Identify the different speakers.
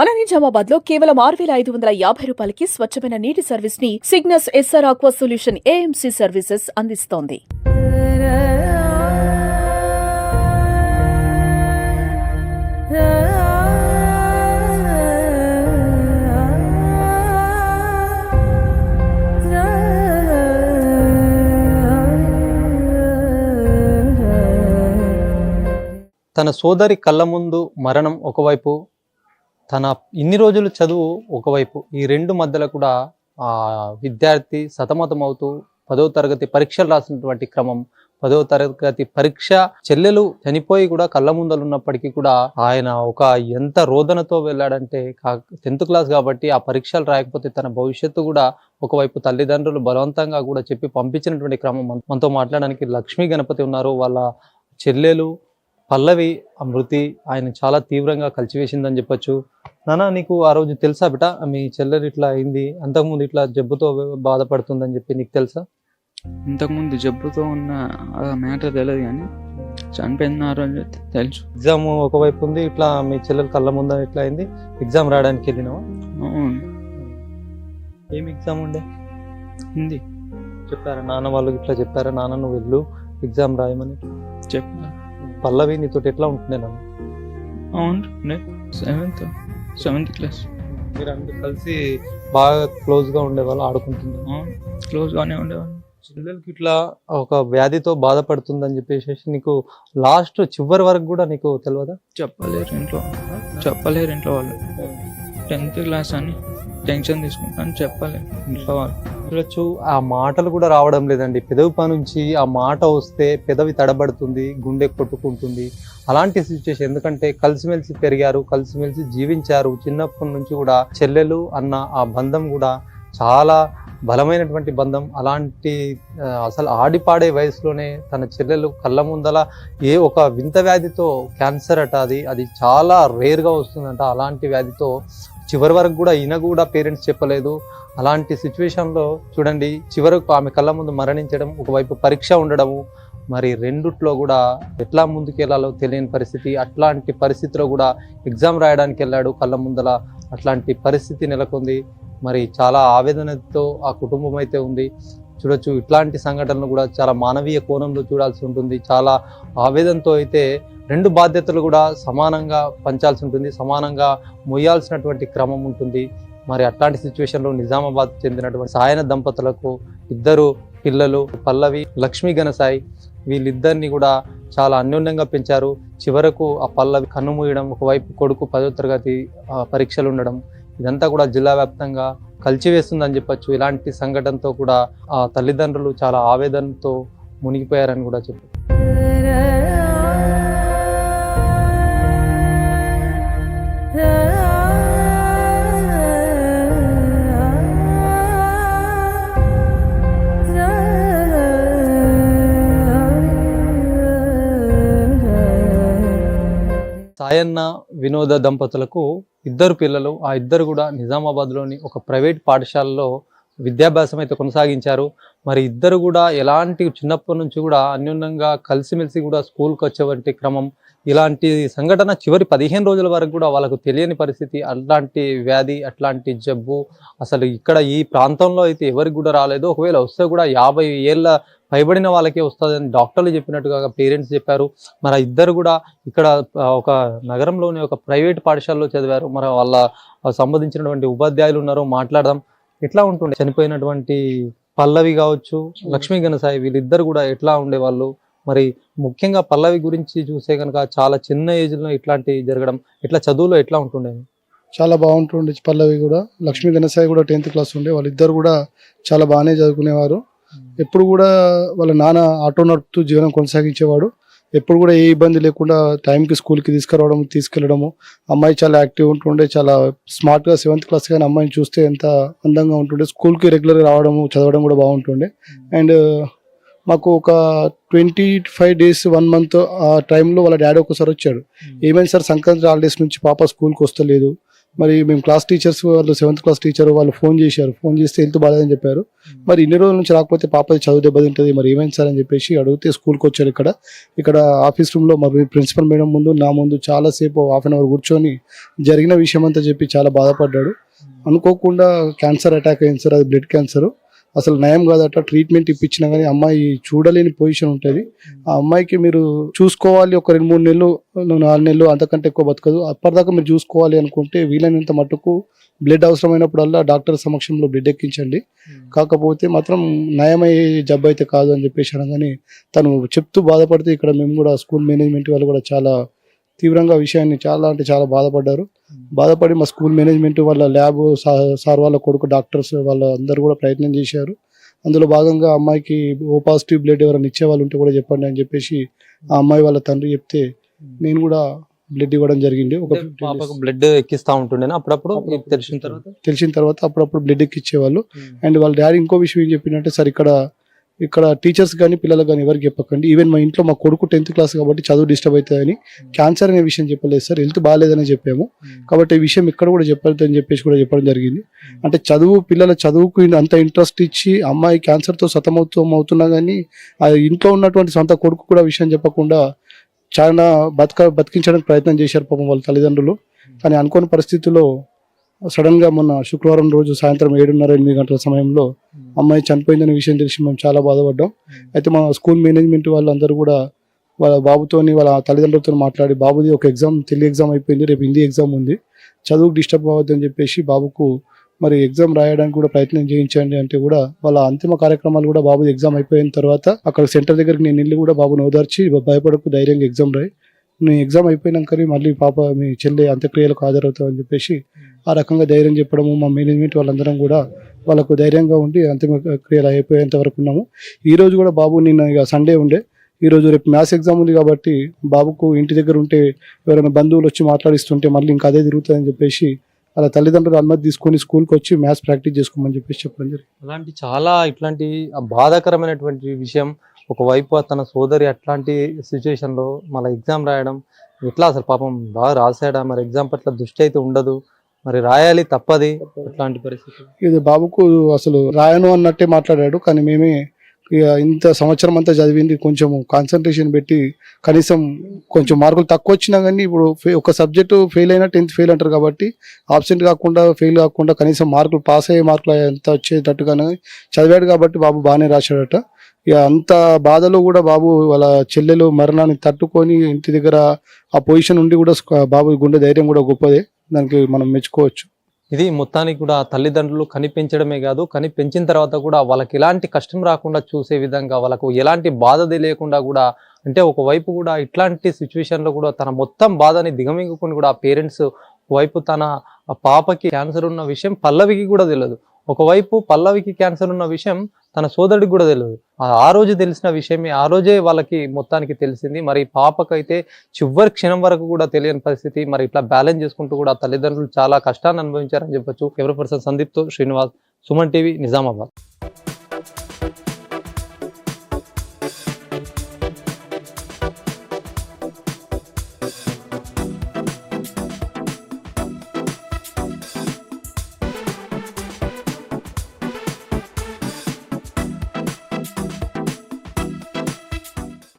Speaker 1: మన నిజామాబాద్ లో కేవలం 6,550 రూపాయలకి స్వచ్ఛమైన నీటి సర్వీస్ ని Cygnus SR aqua solution AMC services అందిస్తోంది.
Speaker 2: తన సోదరి కళ్ళ ముందు మరణం ఒకవైపు, తన ఇన్ని రోజులు చదువు ఒకవైపు, ఈ రెండు మధ్యలో కూడా విద్యార్థి సతమతమవుతూ 10వ తరగతి పరీక్షలు రాసినటువంటి క్రమం. 10వ తరగతి పరీక్ష చెల్లెలు చనిపోయి కూడా కళ్ళ ముందలు ఉన్నప్పటికీ కూడా ఆయన ఎంత రోదనతో వెళ్ళాడంటే 10th క్లాస్ కాబట్టి ఆ పరీక్షలు రాయకపోతే తన భవిష్యత్తు కూడా ఒకవైపు తల్లిదండ్రులు బలవంతంగా కూడా చెప్పి పంపించినటువంటి క్రమం. మనతో మాట్లాడడానికి లక్ష్మీ గణపతి ఉన్నారు. వాళ్ళ చెల్లెలు పల్లవి ఆ మృతి ఆయన చాలా తీవ్రంగా కలిచివేసిందని చెప్పొచ్చు. నాన్న, నీకు ఆ రోజు తెలుసా బిట మీ చెల్లెలు ఇట్లా అయింది, అంతకుముందు ఇట్లా జబ్బుతో బాధపడుతుందని చెప్పి నీకు తెలుసా?
Speaker 3: ఇంతకుముందు జబ్బుతో ఉన్న మ్యాటర్ తెలియదు కానీ చనిపోయిన ఆ రోజు తెలుసు.
Speaker 2: ఎగ్జామ్ ఒకవైపు ఉంది, ఇట్లా మీ చెల్లెలు కళ్ళ ముందు ఇట్లా అయింది, ఎగ్జామ్ రాయడానికి వెళ్ళినావా? ఏం ఎగ్జామ్ ఉండే?
Speaker 3: హిందీ.
Speaker 2: చెప్పారా నాన్న వాళ్ళు ఇట్లా చెప్పారా, నాన్న నువ్వు వెళ్ళు ఎగ్జామ్ రాయమని
Speaker 3: చెప్పారు?
Speaker 2: పల్లవి నీతో ఎట్లా ఉంటుండే నాన్న?
Speaker 3: అవును, సెవెంత్ క్లాస్.
Speaker 2: మీరు అందరు కలిసి బాగా క్లోజ్ గా ఉండేవాళ్ళు, ఆడుకుంటున్నారు?
Speaker 3: క్లోజ్ గానే ఉండేవాళ్ళు.
Speaker 2: చెల్లెలకి ఇట్లా ఒక వ్యాధితో బాధపడుతుందని చెప్పేసి నీకు లాస్ట్ చివరి వరకు కూడా నీకు తెలియదా?
Speaker 3: చెప్పలేరు ఇంట్లో వాళ్ళు. 10th క్లాస్ అని టెన్షన్ తీసుకుంటాను, చెప్పలేరు ఇంట్లో వాళ్ళు.
Speaker 2: చూడొచ్చు, ఆ మాటలు కూడా రావడం లేదండి. పెదవి పై నుంచి ఆ మాట వస్తే పెదవి తడబడుతుంది, గుండె కొట్టుకుంటుంది. అలాంటి సిచ్యువేషన్. ఎందుకంటే కలిసిమెలిసి పెరిగారు, కలిసిమెలిసి జీవించారు. చిన్నప్పటి నుంచి కూడా చెల్లెలు అన్న ఆ బంధం కూడా చాలా బలమైనటువంటి బంధం. అలాంటి అసలు ఆడిపాడే వయసులోనే తన చెల్లెలు కళ్ళ ముందల ఒక వింత వ్యాధితో, క్యాన్సర్ అట, అది చాలా రేర్గా వస్తుందంట. అలాంటి వ్యాధితో చివరి వరకు కూడా ఈయన కూడా పేరెంట్స్ చెప్పలేదు. అలాంటి సిచ్యువేషన్లో చూడండి, చివరకు ఆమె కళ్ళ ముందు మరణించడం, ఒకవైపు పరీక్ష ఉండడము, మరి రెండిట్లో కూడా ఎట్లా ముందుకెళ్లాలో తెలియని పరిస్థితి. అట్లాంటి పరిస్థితిలో కూడా ఎగ్జామ్ రాయడానికి వెళ్ళాడు కళ్ళ ముందల. అట్లాంటి పరిస్థితి నెలకొంది. మరి చాలా ఆవేదనతో ఆ కుటుంబం అయితే ఉంది. చూడొచ్చు, ఇట్లాంటి సంఘటనలు కూడా చాలా మానవీయ కోణంలో చూడాల్సి ఉంటుంది. చాలా ఆవేదనతో అయితే రెండు బాధ్యతలు కూడా సమానంగా పంచాల్సి ఉంటుంది, సమానంగా మొయ్యాల్సినటువంటి క్రమం ఉంటుంది. మరి అట్లాంటి సిచ్యువేషన్లో నిజామాబాద్ చెందినటువంటి సాయన దంపతులకు 2 పిల్లలు, పల్లవి, లక్ష్మీ గణసాయి, వీళ్ళిద్దరిని కూడా చాలా అన్యోన్యంగా పెంచారు. చివరకు ఆ పల్లవి కన్నుమూయడం, ఒకవైపు కొడుకు 10వ తరగతి పరీక్షలు ఉండడం, ఇదంతా కూడా జిల్లా వ్యాప్తంగా కలిచివేస్తుందని చెప్పొచ్చు. ఇలాంటి సంఘటనతో కూడా ఆ తల్లిదండ్రులు చాలా ఆవేదనతో మునిగిపోయారని కూడా చెప్పారు. సాయన్న వినోద దంపతులకు 2 పిల్లలు. ఆ 2 కూడా నిజామాబాద్లోని ఒక ప్రైవేట్ పాఠశాలలో విద్యాభ్యాసం అయితే కొనసాగించారు. మరి 2 కూడా ఎలాంటి చిన్నప్పటి నుంచి కూడా అన్యోన్యంగా కలిసిమెలిసి కూడా స్కూల్కి వచ్చేవంటి క్రమం. ఇలాంటి సంఘటన చివరి 15 రోజుల వరకు కూడా వాళ్ళకు తెలియని పరిస్థితి. అట్లాంటి వ్యాధి, అట్లాంటి జబ్బు అసలు ఇక్కడ ఈ ప్రాంతంలో అయితే ఎవరికి కూడా రాలేదు. ఒకవేళ వస్తే కూడా 50 ఏళ్ళ పైబడిన వాళ్ళకే వస్తుందని డాక్టర్లు చెప్పినట్టుగా పేరెంట్స్ చెప్పారు. మరి 2 కూడా ఇక్కడ ఒక నగరంలోని ఒక ప్రైవేట్ పాఠశాలలో చదివారు. మరి వాళ్ళ సంబంధించినటువంటి ఉపాధ్యాయులు ఉన్నారు, మాట్లాడదాం. ఎట్లా ఉంటుండే చనిపోయినటువంటి పల్లవి కావచ్చు, లక్ష్మీ గణసాయి, వీళ్ళిద్దరు కూడా ఎట్లా ఉండేవాళ్ళు? మరి ముఖ్యంగా పల్లవి గురించి చూస్తే కనుక చాలా చిన్న ఏజ్లో ఇట్లాంటి జరగడం, ఇట్లా చదువులో ఎట్లా ఉంటుండే?
Speaker 4: చాలా బాగుంటుండే. పల్లవి కూడా, లక్ష్మీ గణసాయి కూడా 10th క్లాస్ ఉండే. వాళ్ళిద్దరు కూడా చాలా బాగానే చదువుకునేవారు. ఎప్పుడు కూడా వాళ్ళ నాన్న ఆటో నడుపుతూ జీవనం కొనసాగించేవాడు. ఎప్పుడు కూడా ఏ ఇబ్బంది లేకుండా టైంకి స్కూల్కి తీసుకెళ్ళడము. అమ్మాయి చాలా యాక్టివ్ ఉంటుండే, చాలా స్మార్ట్గా 7th క్లాస్ కానీ అమ్మాయిని చూస్తే ఎంత అందంగా ఉంటుండే. స్కూల్కి రెగ్యులర్గా రావడము, చదవడం కూడా బాగుంటుండే. అండ్ మాకు ఒక 25 days 1 month ఆ టైంలో వాళ్ళ డాడీ ఒకసారి వచ్చాడు. ఏమైంది సార్, సంక్రాంతి హాలిడేస్ నుంచి పాప స్కూల్కి వస్తలేదు, మరి మేము క్లాస్ టీచర్స్ వాళ్ళు 7th క్లాస్ టీచర్ వాళ్ళు ఫోన్ చేశారు, ఫోన్ చేస్తే హెల్త్ బాగాలేదని చెప్పారు. మరి ఇన్ని రోజుల నుంచి రాకపోతే పాపది చదువు దెబ్బతింటుంది, మరి ఏమైంది సార్ అని చెప్పేసి అడిగితే స్కూల్కి వచ్చారు. ఇక్కడ ఆఫీస్ రూమ్లో మరి ప్రిన్సిపల్ మేడం ముందు నా ముందు చాలాసేపు హాఫ్ అన్ అవర్ కూర్చొని జరిగిన విషయం అంతా చెప్పి చాలా బాధపడ్డాడు. అనుకోకుండా క్యాన్సర్ అటాక్ అయింది సార్, అది బ్లడ్ క్యాన్సర్. అసలు నయం కాదట, ట్రీట్మెంట్ ఇప్పించినా కానీ అమ్మాయి చూడలేని పొజిషన్ ఉంటుంది. ఆ అమ్మాయికి మీరు చూసుకోవాలి ఒక 2-3 నెలలు 4 నెలలు అంతకంటే ఎక్కువ బతకదు. అప్పటిదాకా మీరు చూసుకోవాలి అనుకుంటే వీలైనంత మట్టుకు బ్లడ్ అవసరమైనప్పుడల్లా డాక్టర్ సమక్షంలో బ్లడ్ ఎక్కించండి, కాకపోతే మాత్రం నయమయ్యే జబ్బు అయితే కాదు అని చెప్పేసి అనగానే తను చెప్తూ బాధపడితే ఇక్కడ మేము కూడా స్కూల్ మేనేజ్మెంట్ వాళ్ళు కూడా చాలా తీవ్రంగా విషయాన్ని చాలా అంటే చాలా బాధపడి మా స్కూల్ మేనేజ్మెంట్ వాళ్ళ ల్యాబ్ సార్ వాళ్ళ కొడుకు డాక్టర్స్ వాళ్ళ అందరూ కూడా ప్రయత్నం చేశారు. అందులో భాగంగా అమ్మాయికి ఓ పాజిటివ్ బ్లడ్ ఎవరైనా ఇచ్చే వాళ్ళు ఉంటే కూడా చెప్పండి అని చెప్పేసి ఆ అమ్మాయి వాళ్ళ తండ్రి చెప్తే నేను కూడా బ్లడ్ ఇవ్వడం జరిగింది. ఒక
Speaker 2: పాపకు బ్లడ్ ఎక్కిస్తా ఉంటుండేనా అప్పుడప్పుడు
Speaker 4: తెలిసిన తర్వాత అప్పుడప్పుడు బ్లడ్ ఎక్కిచ్చేవాళ్ళు. అండ్ వాళ్ళ డాడీ ఇంకో విషయం ఏం చెప్పిందంటే సార్ ఇక్కడ టీచర్స్ కానీ పిల్లలకు కానీ ఎవరికి చెప్పకండి, ఈవెన్ మా ఇంట్లో మా కొడుకు 10th క్లాస్ కాబట్టి చదువు డిస్టర్బ్ అవుతుందని క్యాన్సర్ అనే విషయం చెప్పలేదు సార్, హెల్త్ బాగాలేదని చెప్పాము కాబట్టి ఈ విషయం ఇక్కడ కూడా చెప్పలేదు అని చెప్పేసి కూడా చెప్పడం జరిగింది. అంటే పిల్లల చదువుకు అంత ఇంట్రెస్ట్ ఇచ్చి అమ్మాయి క్యాన్సర్తో అవుతున్నా కానీ ఆ ఇంట్లో ఉన్నటువంటి సొంత కొడుకు కూడా విషయం చెప్పకుండా చాలా బతికించడానికి ప్రయత్నం చేశారు పాపం వాళ్ళ తల్లిదండ్రులు. కానీ అనుకోని పరిస్థితుల్లో సడన్ గా మొన్న శుక్రవారం రోజు సాయంత్రం 7:30-8 గంటల సమయంలో అమ్మాయి చనిపోయిందనే విషయం తెలిసి మేము చాలా బాధపడ్డాం. అయితే మా స్కూల్ మేనేజ్మెంట్ వాళ్ళందరూ కూడా వాళ్ళ బాబుతోని వాళ్ళ తల్లిదండ్రులతో మాట్లాడి బాబుది ఒక తెలుగు ఎగ్జామ్ అయిపోయింది, రేపు హిందీ ఎగ్జామ్ ఉంది, చదువుకు డిస్టర్బ్ అవ్వద్దని చెప్పేసి బాబుకు మరి ఎగ్జామ్ రాయడానికి కూడా ప్రయత్నం చేయించండి అంటే కూడా వాళ్ళ అంతిమ కార్యక్రమాలు కూడా బాబుది ఎగ్జామ్ అయిపోయిన తర్వాత అక్కడ సెంటర్ దగ్గరికి నేను వెళ్ళి కూడా బాబుని ఓదార్చి భయపడకు ధైర్యంగా ఎగ్జామ్ రాయి, నీ ఎగ్జామ్ అయిపోయినాకనే మళ్ళీ పాప మీ చెల్లి అంత్యక్రియలకు హాజరవుతామని చెప్పేసి ఆ రకంగా ధైర్యం చెప్పడము. మా మేనేజ్మెంట్ వాళ్ళందరం కూడా వాళ్ళకు ధైర్యంగా ఉండి అంతిమ క్రియలు అయిపోయేంత వరకు ఉన్నాము. ఈ రోజు కూడా బాబు నిన్న ఇక సండే ఉండే, ఈరోజు రేపు మ్యాథ్స్ ఎగ్జామ్ ఉంది కాబట్టి బాబుకు ఇంటి దగ్గర ఉంటే ఎవరైనా బంధువులు వచ్చి మాట్లాడిస్తుంటే మళ్ళీ ఇంకా అదే తిరుగుతుందని చెప్పేసి అలా తల్లిదండ్రులు అనుమతి తీసుకొని స్కూల్కి వచ్చి మ్యాథ్స్ ప్రాక్టీస్ చేసుకోమని చెప్పేసి చెప్పడం జరిగింది.
Speaker 2: అలాంటి ఇట్లాంటి బాధాకరమైనటువంటి విషయం, ఒకవైపు తన సోదరి అట్లాంటి సిచ్యువేషన్లో మళ్ళీ ఎగ్జామ్ రాయడం ఎట్లా అసలు పాపం బాగా రాసాడా, మరి ఎగ్జామ్ పట్ల దృష్టి అయితే ఉండదు, మరి రాయాలి తప్పది ఇట్లాంటి పరిస్థితి.
Speaker 4: ఇది బాబుకు అసలు రాయను అన్నట్టే మాట్లాడాడు, కానీ మేమే ఇక ఇంత సంవత్సరం అంతా చదివింది కొంచెం కాన్సన్ట్రేషన్ పెట్టి కనీసం కొంచెం మార్కులు తక్కువ వచ్చినా కానీ ఇప్పుడు ఒక సబ్జెక్టు ఫెయిల్ అయినా 10th ఫెయిల్ అంటారు కాబట్టి ఆబ్సెంట్ కాకుండా ఫెయిల్ కాకుండా కనీసం మార్కులు పాస్ అయ్యే మార్కులు ఎంత వచ్చేటట్టుగానే చదివాడు కాబట్టి బాబు బాగానే రాశాడట. ఇక అంత బాధలో కూడా బాబు వాళ్ళ చెల్లెలు మరణాన్ని తట్టుకొని ఇంటి దగ్గర ఆ పొజిషన్ ఉండి కూడా బాబు గుండె ధైర్యం కూడా గొప్పదే, దానికి మనం మెచ్చుకోవచ్చు.
Speaker 2: ఇది మొత్తానికి కూడా తల్లిదండ్రులు కనిపెంచడమే కాదు, కనిపెంచిన తర్వాత కూడా వాళ్ళకి ఎలాంటి కష్టం రాకుండా చూసే విధంగా, వాళ్ళకు ఎలాంటి బాధ తెలియకుండా కూడా, అంటే ఒకవైపు కూడా ఇట్లాంటి సిచ్యువేషన్లో కూడా తన మొత్తం బాధని దిగమింగుకొని కూడా పేరెంట్స్ ఒకవైపు తన పాపకి క్యాన్సర్ ఉన్న విషయం పల్లవికి కూడా తెలియదు, ఒకవైపు పల్లవికి క్యాన్సర్ ఉన్న విషయం తన సోదరుడికి కూడా తెలియదు. ఆ రోజు తెలిసిన విషయమే ఆ రోజే వాళ్ళకి మొత్తానికి తెలిసింది. మరి పాపకైతే చివరి క్షణం వరకు కూడా తెలియని పరిస్థితి. మరి ఇట్లా బ్యాలెన్స్ చేసుకుంటూ కూడా తల్లిదండ్రులు చాలా కష్టాన్ని అనుభవించారని చెప్పొచ్చు. కెమెరా పర్సన్ సందీప్తో శ్రీనివాస్, సుమన్ టీవీ, నిజామాబాద్.